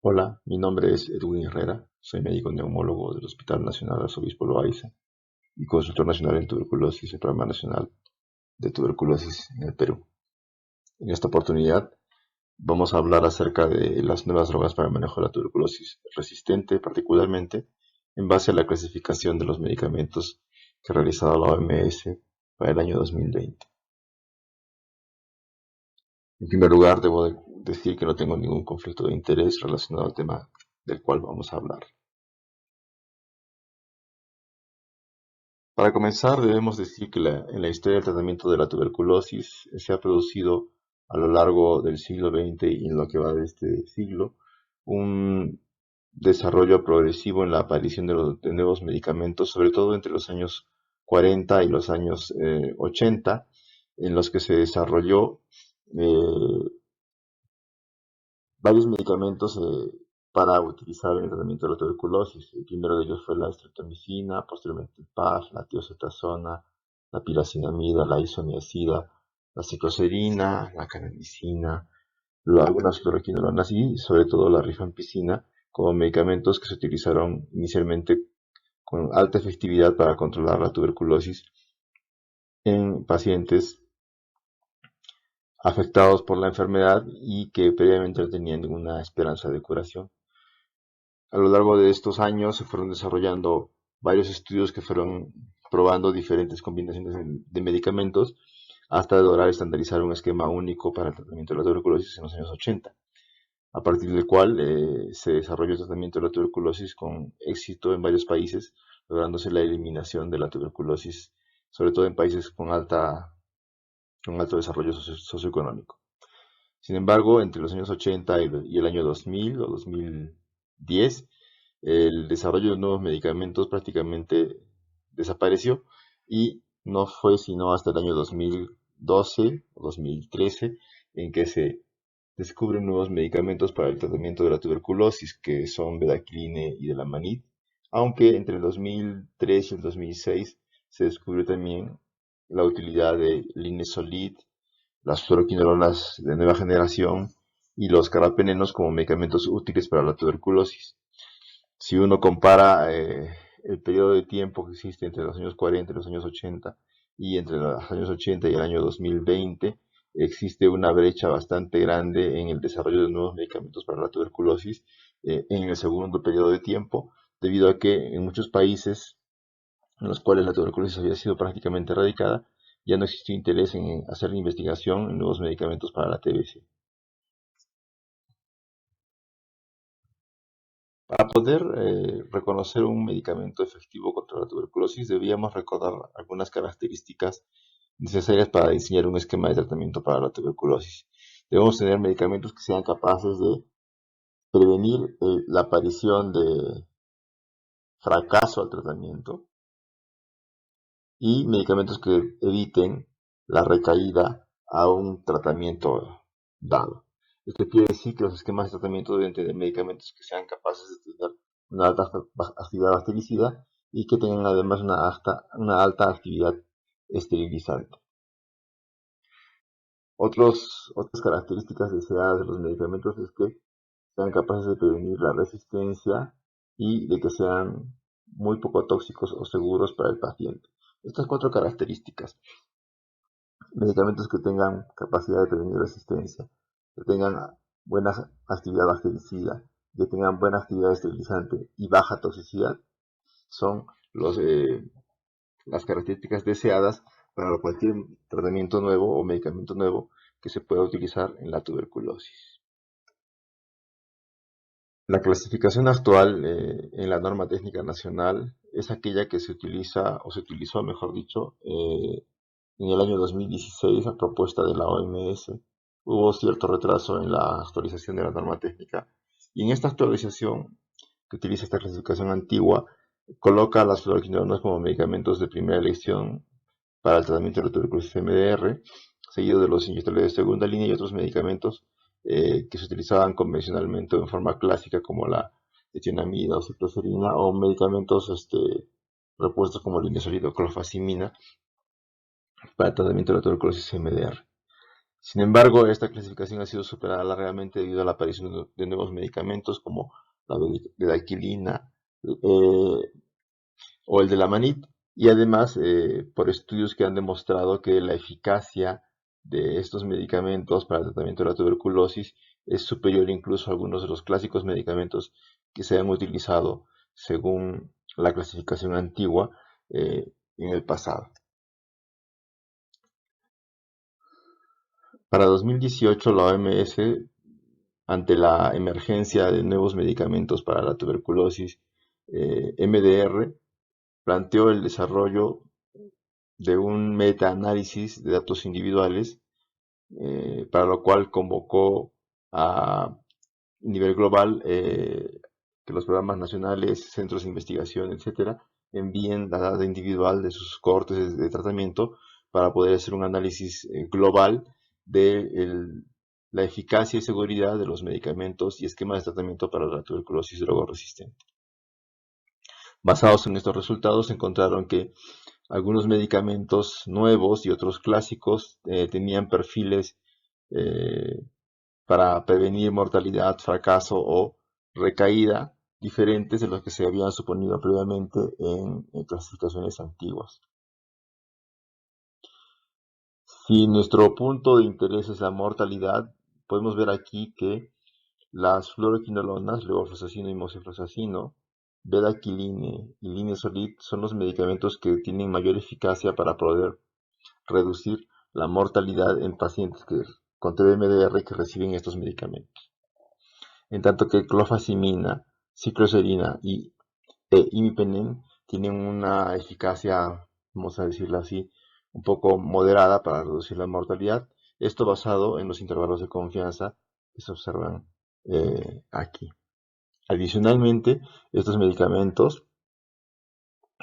Hola, mi nombre es Edwin Herrera, soy médico neumólogo del Hospital Nacional Arzobispo Loaiza y consultor nacional en tuberculosis del Programa Nacional de Tuberculosis en el Perú. En esta oportunidad vamos a hablar acerca de las nuevas drogas para el manejo de la tuberculosis resistente, particularmente en base a la clasificación de los medicamentos que ha realizado la OMS para el año 2020. En primer lugar, debo decir que no tengo ningún conflicto de interés relacionado al tema del cual vamos a hablar. Para comenzar, debemos decir que en la historia del tratamiento de la tuberculosis se ha producido a lo largo del siglo XX y en lo que va de este siglo un desarrollo progresivo en la aparición de nuevos medicamentos, sobre todo entre los años 40 y los años 80, en los que se desarrolló eh, varios medicamentos para utilizar en el tratamiento de la tuberculosis. El primero de ellos fue la streptomicina, posteriormente el PAF, la tiocetasona, la piracinamida, la isoniazida, la cicloserina, la canamicina, algunas fluoroquinolonas y sobre todo la rifampicina como medicamentos que se utilizaron inicialmente con alta efectividad para controlar la tuberculosis en pacientes afectados por la enfermedad y que previamente no tenían ninguna esperanza de curación. A lo largo de estos años se fueron desarrollando varios estudios que fueron probando diferentes combinaciones de medicamentos hasta lograr estandarizar un esquema único para el tratamiento de la tuberculosis en los años 80, a partir del cual se desarrolló el tratamiento de la tuberculosis con éxito en varios países, lográndose la eliminación de la tuberculosis, sobre todo en países con alto desarrollo socioeconómico. Sin embargo, entre los años 80 y el año 2000 o 2010, el desarrollo de nuevos medicamentos prácticamente desapareció y no fue sino hasta el año 2012 o 2013 en que se descubren nuevos medicamentos para el tratamiento de la tuberculosis, que son bedaquiline y delambanid, aunque entre el 2003 y el 2006 se descubrió también la utilidad de linezolid, las fluoroquinolonas de nueva generación y los carbapenenos como medicamentos útiles para la tuberculosis. Si uno compara el periodo de tiempo que existe entre los años 40 y los años 80 y entre los años 80 y el año 2020, existe una brecha bastante grande en el desarrollo de nuevos medicamentos para la tuberculosis en el segundo periodo de tiempo, debido a que en muchos países en los cuales la tuberculosis había sido prácticamente erradicada, ya no existió interés en hacer investigación en nuevos medicamentos para la TBC. Para poder reconocer un medicamento efectivo contra la tuberculosis, debíamos recordar algunas características necesarias para diseñar un esquema de tratamiento para la tuberculosis. Debemos tener medicamentos que sean capaces de prevenir la aparición de fracaso al tratamiento y medicamentos que eviten la recaída a un tratamiento dado. Esto quiere decir que los esquemas de tratamiento deben tener medicamentos que sean capaces de tener una alta actividad bactericida y que tengan además una alta actividad esterilizante. Otras características deseadas de los medicamentos es que sean capaces de prevenir la resistencia y de que sean muy poco tóxicos o seguros para el paciente. Estas cuatro características: medicamentos que tengan capacidad de prevenir resistencia, que tengan buena actividad bactericida, que tengan buena actividad esterilizante y baja toxicidad, son las características deseadas para cualquier tratamiento nuevo o medicamento nuevo que se pueda utilizar en la tuberculosis. La clasificación actual en la norma técnica nacional es aquella que se utiliza, o se utilizó, mejor dicho, en el año 2016 a propuesta de la OMS. Hubo cierto retraso en la actualización de la norma técnica y en esta actualización, que utiliza esta clasificación antigua, coloca a las fluoroquinolonas como medicamentos de primera elección para el tratamiento de la tuberculosis MDR, seguido de los inyectables de segunda línea y otros medicamentos que se utilizaban convencionalmente en forma clásica, como la etionamida o cicloserina, o medicamentos repuestos como linezolid o clofazimina para el tratamiento de la tuberculosis MDR. Sin embargo, esta clasificación ha sido superada largamente debido a la aparición de nuevos medicamentos como la bedaquilina o el de la manit, y además por estudios que han demostrado que la eficacia de estos medicamentos para el tratamiento de la tuberculosis es superior incluso a algunos de los clásicos medicamentos que se han utilizado según la clasificación antigua en el pasado. Para 2018, la OMS, ante la emergencia de nuevos medicamentos para la tuberculosis, MDR, planteó el desarrollo de un metaanálisis de datos individuales, para lo cual convocó a nivel global que los programas nacionales, centros de investigación, etcétera, envíen la data individual de sus cohortes de tratamiento para poder hacer un análisis global de la eficacia y seguridad de los medicamentos y esquemas de tratamiento para la tuberculosis drogoresistente. Basados en estos resultados, encontraron que algunos medicamentos nuevos y otros clásicos tenían perfiles eh, para prevenir mortalidad, fracaso o recaída diferentes de los que se habían suponido previamente en clasificaciones antiguas. Si nuestro punto de interés es la mortalidad, podemos ver aquí que las fluoroquinolonas, levofloxacino y mosifloxacino, bedaquiline y linezolid son los medicamentos que tienen mayor eficacia para poder reducir la mortalidad en pacientes con TBMDR que reciben estos medicamentos. En tanto que clofazimina, cicloserina e imipenem tienen una eficacia, vamos a decirlo así, un poco moderada para reducir la mortalidad. Esto basado en los intervalos de confianza que se observan aquí. Adicionalmente, estos medicamentos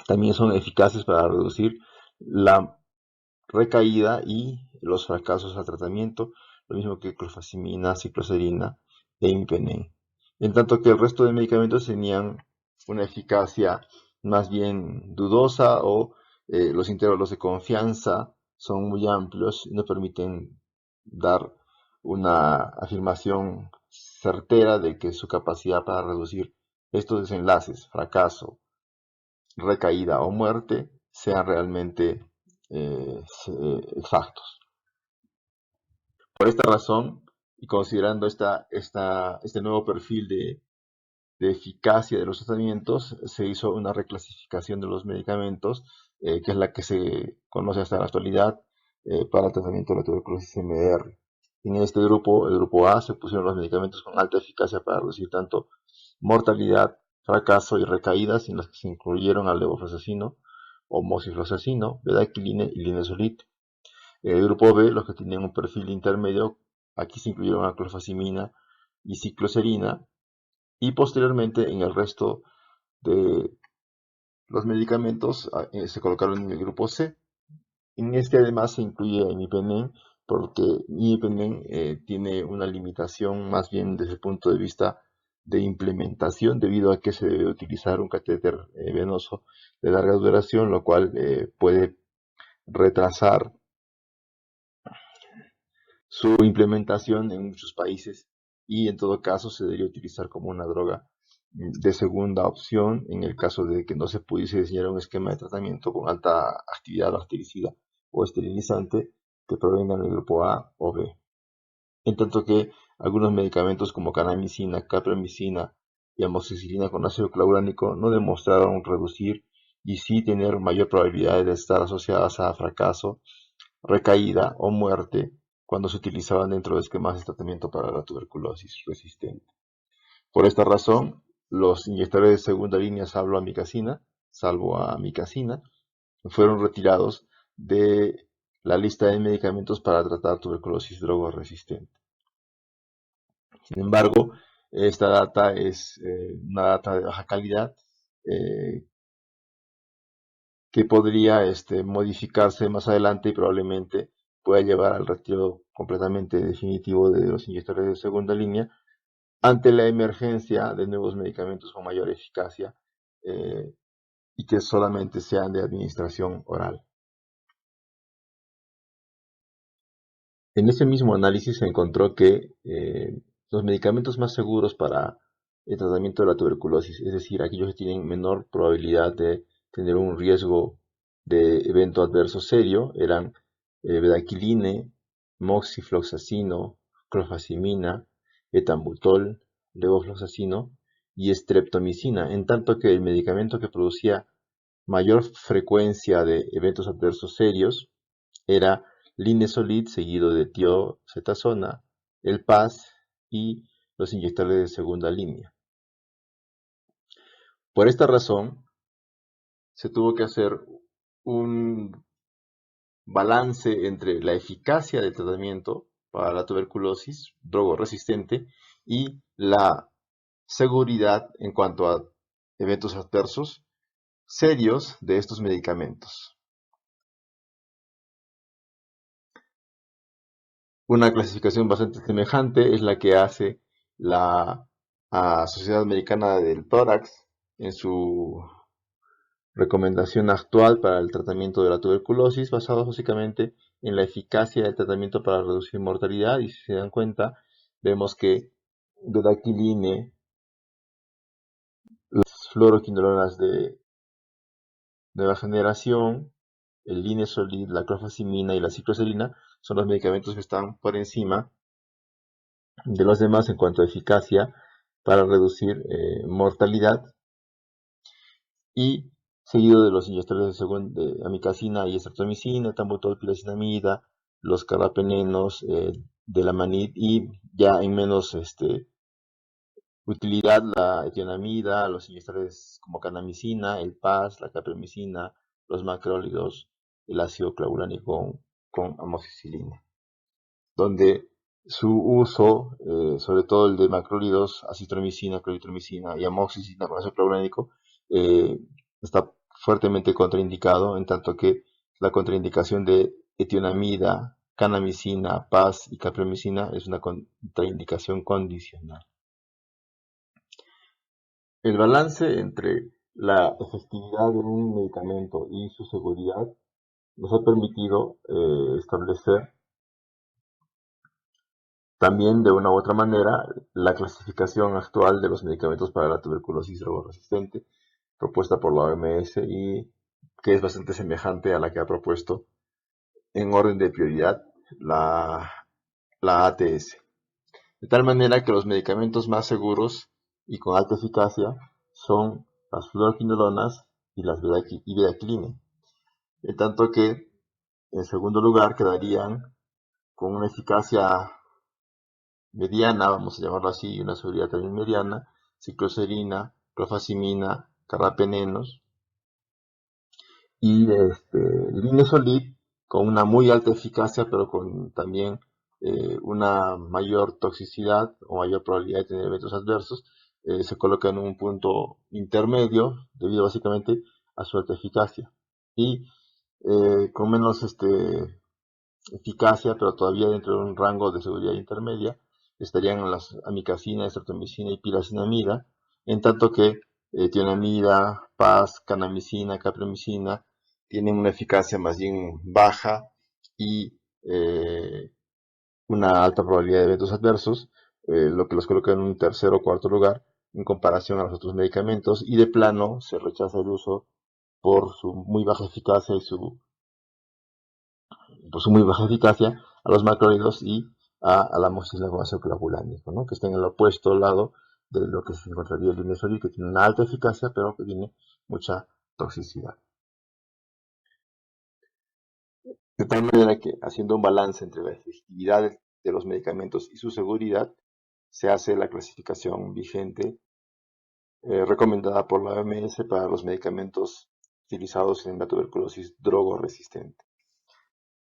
también son eficaces para reducir la recaída y los fracasos al tratamiento, lo mismo que clofazimina, cicloserina e imipenem. En tanto que el resto de medicamentos tenían una eficacia más bien dudosa o los intervalos de confianza son muy amplios y no permiten dar una afirmación certera de que su capacidad para reducir estos desenlaces, fracaso, recaída o muerte, sean realmente exactos. Por esta razón, y considerando este nuevo perfil de eficacia de los tratamientos, se hizo una reclasificación de los medicamentos, que es la que se conoce hasta la actualidad para el tratamiento de la tuberculosis MDR. En este grupo, el grupo A, se pusieron los medicamentos con alta eficacia para reducir tanto mortalidad, fracaso y recaídas, en las que se incluyeron al levofloxacino o mosifloxacino, bedaquiline y linezolid. El grupo B, los que tenían un perfil intermedio, aquí se incluyeron a clofazimina y cicloserina, y posteriormente en el resto de los medicamentos se colocaron en el grupo C. En este además se incluye imipenem, porque imipenem tiene una limitación más bien desde el punto de vista de implementación, debido a que se debe utilizar un catéter venoso de larga duración, lo cual puede retrasar su implementación en muchos países, y en todo caso se debería utilizar como una droga de segunda opción en el caso de que no se pudiese diseñar un esquema de tratamiento con alta actividad bactericida o esterilizante que provengan del grupo A o B. En tanto que algunos medicamentos como kanamicina, capramicina y amoxicilina con ácido clorúrico no demostraron reducir y sí tener mayor probabilidad de estar asociadas a fracaso, recaída o muerte cuando se utilizaban dentro de esquemas de tratamiento para la tuberculosis resistente. Por esta razón, los inyectores de segunda línea, salvo amicacina, fueron retirados de la lista de medicamentos para tratar tuberculosis drogoresistente. Sin embargo, esta data es una data de baja calidad, eh, que podría modificarse más adelante y probablemente pueda llevar al retiro completamente definitivo de los inyectores de segunda línea ante la emergencia de nuevos medicamentos con mayor eficacia eh, y que solamente sean de administración oral. En ese mismo análisis se encontró que los medicamentos más seguros para el tratamiento de la tuberculosis, es decir, aquellos que tienen menor probabilidad de tener un riesgo de evento adverso serio, eran bedaquiline, moxifloxacino, clofazimina, etambutol, levofloxacino y streptomicina, en tanto que el medicamento que producía mayor frecuencia de eventos adversos serios era Linezolid seguido de tiocetasona, el PAS y los inyectables de segunda línea. Por esta razón, se tuvo que hacer un balance entre la eficacia del tratamiento para la tuberculosis drogo-resistente y la seguridad en cuanto a eventos adversos serios de estos medicamentos. Una clasificación bastante semejante es la que hace la Sociedad Americana del Tórax en su recomendación actual para el tratamiento de la tuberculosis, basado básicamente en la eficacia del tratamiento para reducir mortalidad. Y si se dan cuenta, vemos que bedaquiline, las fluoroquinolonas de nueva generación, el linezolid, la clofazimina y la cicloserina son los medicamentos que están por encima de los demás en cuanto a eficacia para reducir mortalidad, y seguido de los inyectables de amicacina y estreptomicina, tambutol, piracinamida, los carbapenenos, de la manid, y ya en menos utilidad la etionamida, los inyectables como canamicina, el PAS, la capremicina, los macrólidos, el ácido clavulánico con amoxicilina, donde su uso, sobre todo el de macrólidos, acitromicina, cloritromicina y amoxicilina con ácido clavulánico, está fuertemente contraindicado, en tanto que la contraindicación de etionamida, canamicina, PAS y capromicina es una contraindicación condicional. El balance entre la efectividad de un medicamento y su seguridad nos ha permitido establecer también, de una u otra manera, la clasificación actual de los medicamentos para la tuberculosis drogoresistente propuesta por la OMS, y que es bastante semejante a la que ha propuesto en orden de prioridad la ATS. De tal manera que los medicamentos más seguros y con alta eficacia son las fluoroquinolonas y las bedaquiline, en tanto que en segundo lugar quedarían con una eficacia mediana, vamos a llamarlo así, y una seguridad también mediana, cicloserina, clofazimina, carbapenenos y linezolid, con una muy alta eficacia, pero con también una mayor toxicidad o mayor probabilidad de tener eventos adversos. Se coloca en un punto intermedio debido básicamente a su alta eficacia, y con menos eficacia, pero todavía dentro de un rango de seguridad intermedia, estarían las amicacina, estreptomicina y piracinamida, en tanto que tionamida, PAS, canamicina, capromicina tienen una eficacia más bien baja y una alta probabilidad de eventos adversos, lo que los coloca en un tercer o cuarto lugar en comparación a los otros medicamentos, y de plano se rechaza el uso por su muy baja eficacia y su muy baja eficacia a los macrólidos y a la amoxicilina con ácido clavulánico, ¿no? Que está en el opuesto lado de lo que se encontraría el linezolid, que tiene una alta eficacia, pero que tiene mucha toxicidad. De tal manera que, haciendo un balance entre la efectividad de los medicamentos y su seguridad, se hace la clasificación vigente recomendada por la OMS para los medicamentos utilizados en la tuberculosis drogo-resistente.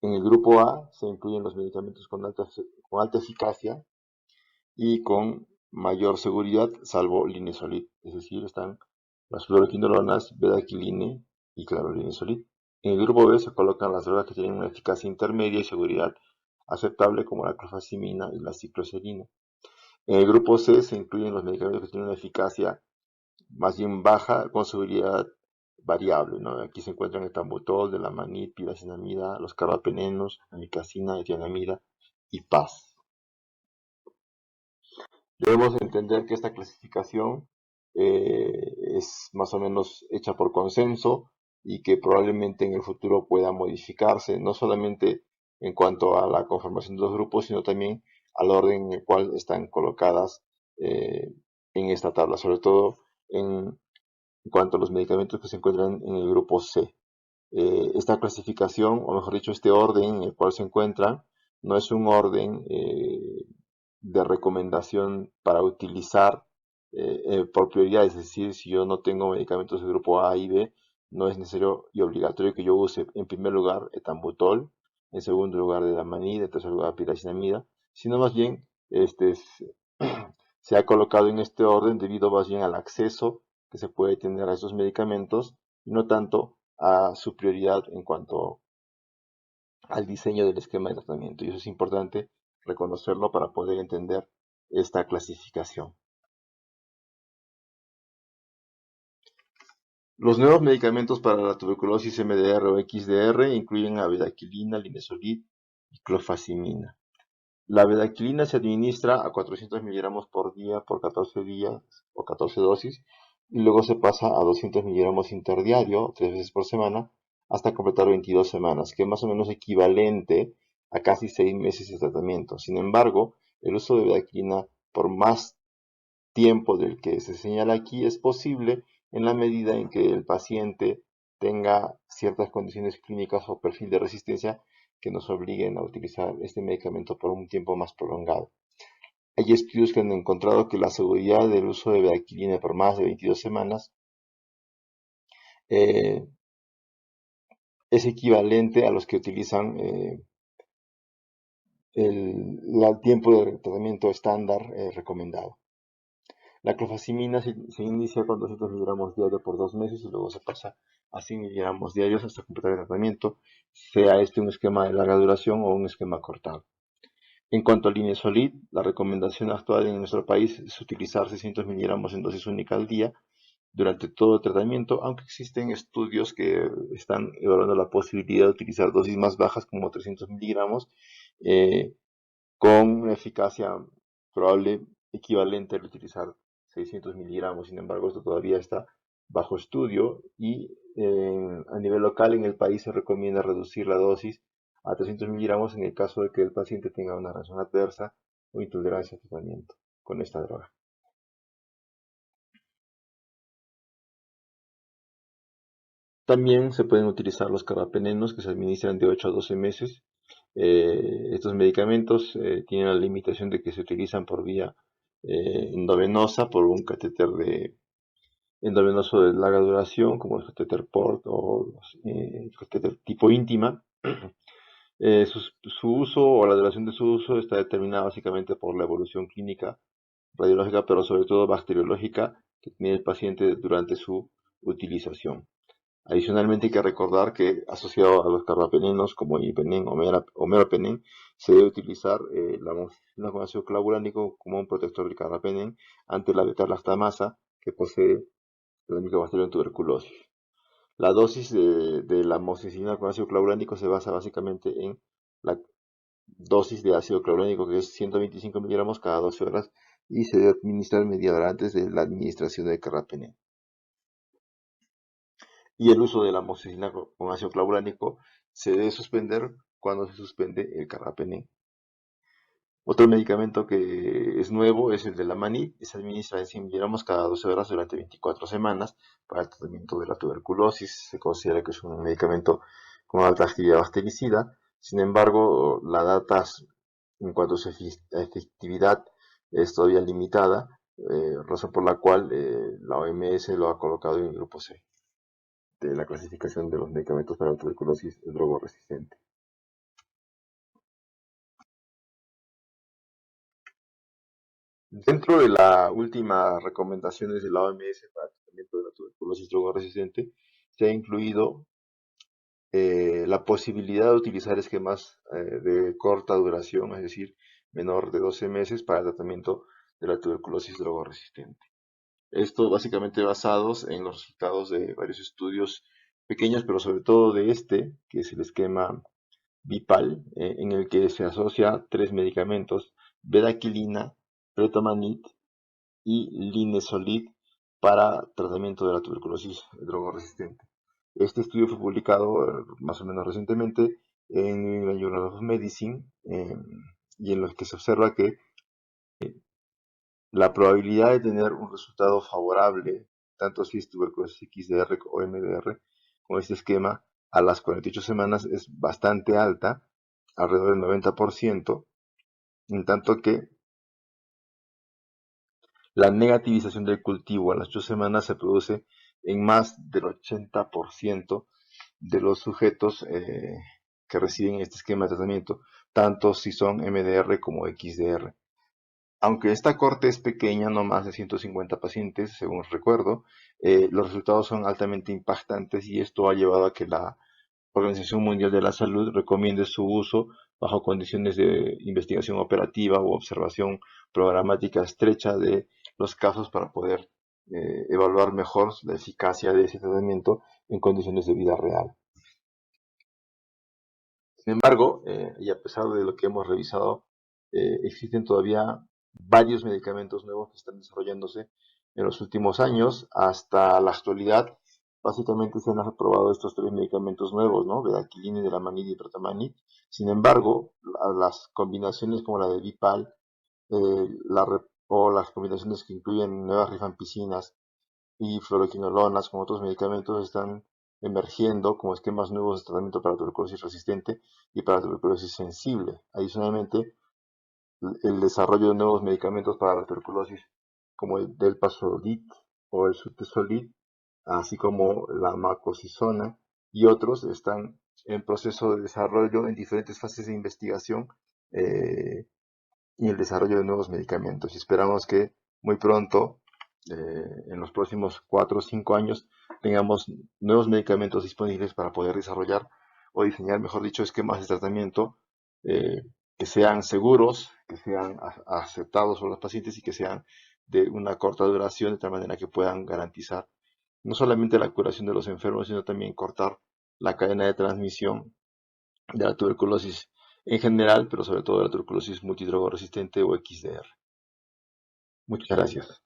En el grupo A se incluyen los medicamentos con alta eficacia y con mayor seguridad, salvo linezolid, es decir, están las fluoroquinolonas, bedaquiline y claro, linezolid. En el grupo B se colocan las drogas que tienen una eficacia intermedia y seguridad aceptable, como la clofazimina y la cicloserina. En el grupo C se incluyen los medicamentos que tienen una eficacia más bien baja con seguridad variable, ¿no? Aquí se encuentran el tambutol, de la manid, piracinamida, los carbapenenos, amicacina, etianamida y paz. Debemos entender que esta clasificación es más o menos hecha por consenso y que probablemente en el futuro pueda modificarse, no solamente en cuanto a la conformación de los grupos, sino también al orden en el cual están colocadas eh, en esta tabla, sobre todo en cuanto a los medicamentos que se encuentran en el grupo C. Esta clasificación, o mejor dicho, este orden en el cual se encuentran, no es un orden de recomendación para utilizar por prioridad, es decir, si yo no tengo medicamentos de grupo A y B, no es necesario y obligatorio que yo use en primer lugar etambutol, en segundo lugar edamanida, en tercer lugar piracinamida, sino más bien se ha colocado en este orden debido más bien al acceso que se puede tener a estos medicamentos y no tanto a su prioridad en cuanto al diseño del esquema de tratamiento. Y eso es importante reconocerlo para poder entender esta clasificación. Los nuevos medicamentos para la tuberculosis MDR o XDR incluyen abedaquilina, linezolid y clofazimina. La abedaquilina se administra a 400 miligramos por día por 14 días o 14 dosis y luego se pasa a 200 miligramos interdiario, 3 veces por semana, hasta completar 22 semanas, que es más o menos equivalente a casi 6 meses de tratamiento. Sin embargo, el uso de abedaquilina por más tiempo del que se señala aquí es posible en la medida en que el paciente tenga ciertas condiciones clínicas o perfil de resistencia que nos obliguen a utilizar este medicamento por un tiempo más prolongado. Hay estudios que han encontrado que la seguridad del uso de bedaquilina por más de 22 semanas eh, es equivalente a los que utilizan el tiempo de tratamiento estándar recomendado. La clofazimina se inicia con 200 miligramos diarios por 2 meses y luego se pasa a 100 miligramos diarios hasta completar el tratamiento, sea este un esquema de larga duración o un esquema cortado. En cuanto al linezolid, la recomendación actual en nuestro país es utilizar 600 miligramos en dosis única al día durante todo el tratamiento, aunque existen estudios que están evaluando la posibilidad de utilizar dosis más bajas como 300 miligramos eh, con una eficacia probable equivalente al utilizar 600 miligramos. Sin embargo, esto todavía está bajo estudio y a nivel local en el país se recomienda reducir la dosis a 300 miligramos en el caso de que el paciente tenga una reacción adversa o intolerancia al tratamiento con esta droga. También se pueden utilizar los carbapenenos que se administran de 8 a 12 meses. Estos medicamentos tienen la limitación de que se utilizan por vía endovenosa por un catéter endovenoso de larga duración como el catéter PORT o el catéter tipo íntima. Su uso o la duración de su uso está determinada básicamente por la evolución clínica radiológica, pero sobre todo bacteriológica que tiene el paciente durante su utilización. Adicionalmente hay que recordar que asociado a los carbapenenos como imipenem o meropenem se debe utilizar la amoxicilina con ácido clavulánico como un protector del carbapenem ante la beta-lactamasa que posee el Mycobacterium tuberculosis. La dosis de la amoxicilina con ácido clavulánico se basa básicamente en la dosis de ácido clavulánico que es 125 miligramos cada 12 horas y se debe administrar media hora antes de la administración del carbapenem. Y el uso de la amoxicilina con ácido clavulánico se debe suspender cuando se suspende el carbapenem. Otro medicamento que es nuevo es el de la manid, se administra en 100 miligramos cada 12 horas durante 24 semanas para el tratamiento de la tuberculosis. Se considera que es un medicamento con alta actividad bactericida. Sin embargo, la data en cuanto a su efectividad es todavía limitada, razón por la cual la OMS lo ha colocado en el grupo C de la clasificación de los medicamentos para la tuberculosis drogoresistente. Dentro de las últimas recomendaciones de la OMS para el tratamiento de la tuberculosis drogoresistente, se ha incluido la posibilidad de utilizar esquemas de corta duración, es decir, menor de 12 meses para el tratamiento de la tuberculosis drogoresistente. Esto básicamente basados en los resultados de varios estudios pequeños, pero sobre todo de este, que es el esquema Bipal, en el que se asocia tres medicamentos: bedaquilina, pretomanid y linezolid para tratamiento de la tuberculosis drogoresistente. Este estudio fue publicado más o menos recientemente en New England Journal of Medicine, y en los que se observa que la probabilidad de tener un resultado favorable, tanto si es tuberculosis XDR o MDR, con este esquema, a las 48 semanas es bastante alta, alrededor del 90%, en tanto que la negativización del cultivo a las 8 semanas se produce en más del 80% de los sujetos que reciben este esquema de tratamiento, tanto si son MDR como XDR. Aunque esta corte es pequeña, no más de 150 pacientes, según recuerdo, los resultados son altamente impactantes, y esto ha llevado a que la Organización Mundial de la Salud recomiende su uso bajo condiciones de investigación operativa u observación programática estrecha de los casos, para poder evaluar mejor la eficacia de ese tratamiento en condiciones de vida real. Sin embargo, y a pesar de lo que hemos revisado, existen todavía varios medicamentos nuevos que están desarrollándose en los últimos años. Hasta la actualidad, básicamente se han aprobado estos tres medicamentos nuevos, ¿no? Bedaquiline, Delamanid y Protamanic. Sin embargo, las combinaciones como la de Bipal, o las combinaciones que incluyen nuevas rifampicinas y fluoroquinolonas, como otros medicamentos, están emergiendo como esquemas nuevos de tratamiento para tuberculosis resistente y para tuberculosis sensible. Adicionalmente, el desarrollo de nuevos medicamentos para la tuberculosis, como el Delpasolid o el Sutesolid, así como la macosizona y otros, están en proceso de desarrollo en diferentes fases de investigación, eh, y el desarrollo de nuevos medicamentos. Y esperamos que muy pronto, en los próximos 4 o 5 años, tengamos nuevos medicamentos disponibles para poder desarrollar o diseñar, mejor dicho, esquemas de tratamiento que sean seguros, que sean aceptados por los pacientes y que sean de una corta duración, de tal manera que puedan garantizar no solamente la curación de los enfermos, sino también cortar la cadena de transmisión de la tuberculosis en general, pero sobre todo de la tuberculosis multidrogoresistente o XDR. Muchas gracias.